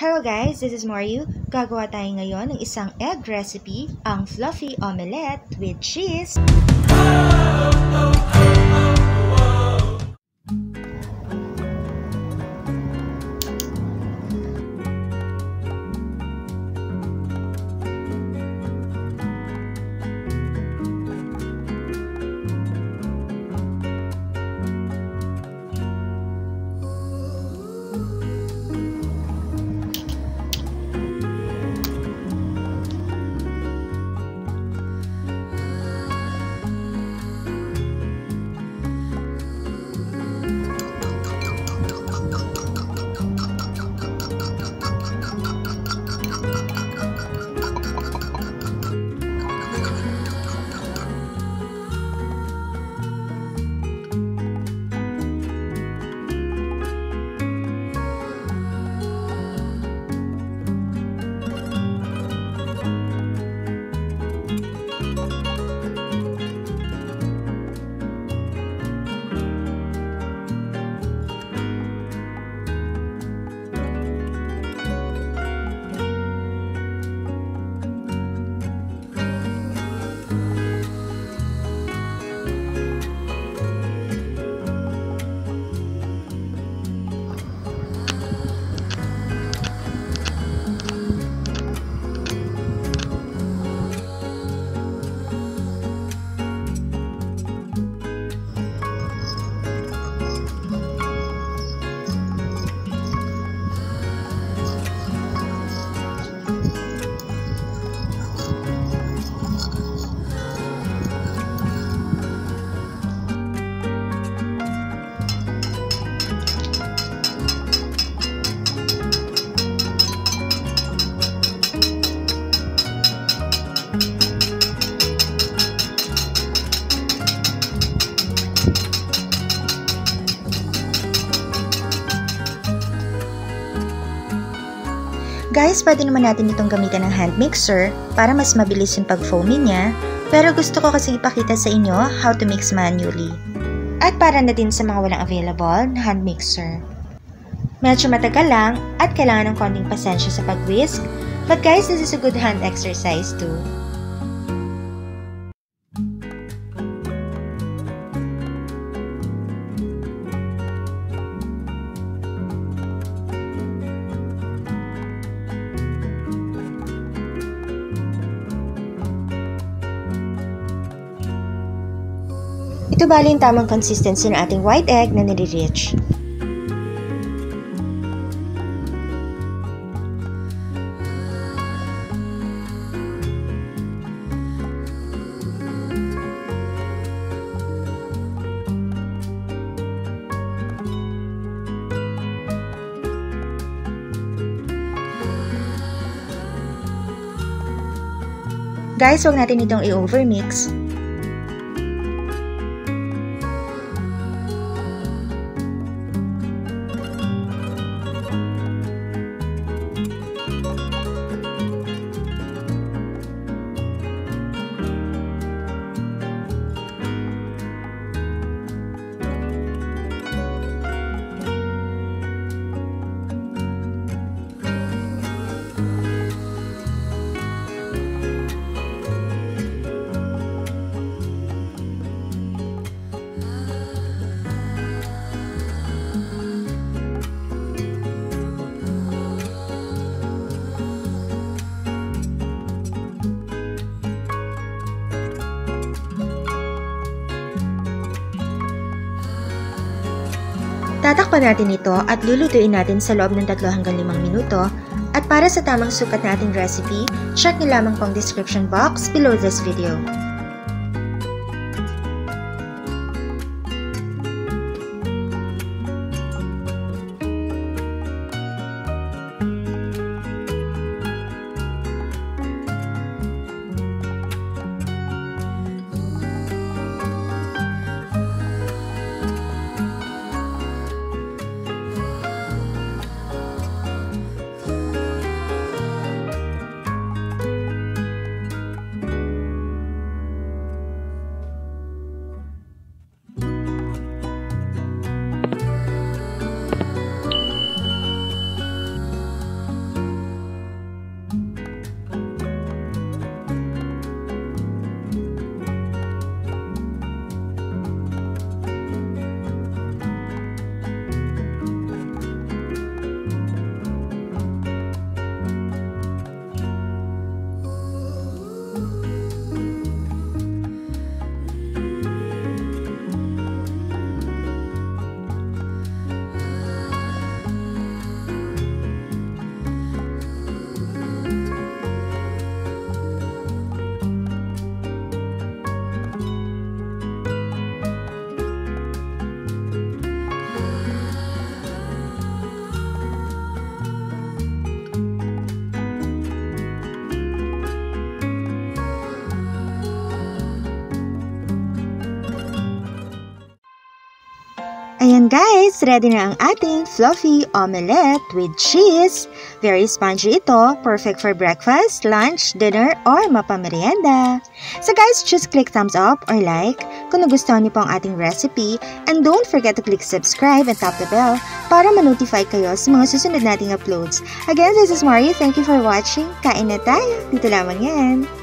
Hello guys, this is Mario. Gagawa tayo ngayon ng isang egg recipe, ang fluffy omelette with cheese. Guys, pwede naman natin itong gamitan ng hand mixer para mas mabilis yung pag-foamy niya, pero gusto ko kasi ipakita sa inyo how to mix manually. At para na din sa mga walang available na hand mixer. Medyo matagal lang at kailangan ng konting pasensya sa pag-whisk, but guys, this is a good hand exercise too. Ito bali yung tamang consistency ng ating white egg na nire-rich. Guys, huwag natin itong i-overmix. Tatakpan natin ito at lulutuin natin sa loob ng 3 hanggang 5 minuto. At para sa tamang sukat na ating recipe, check nyo lamang po ang description box below this video. Ayan guys, ready na ang ating fluffy omelette with cheese. Very spongy ito, perfect for breakfast, lunch, dinner, or mapamerienda. So guys, just click thumbs up or like kung nagustuhan niyo po ang ating recipe, and don't forget to click subscribe and tap the bell para ma-notify kayo sa mga susunod nating uploads. Again, this is Mari. Thank you for watching. Kain na tayo. Dito lamang yan.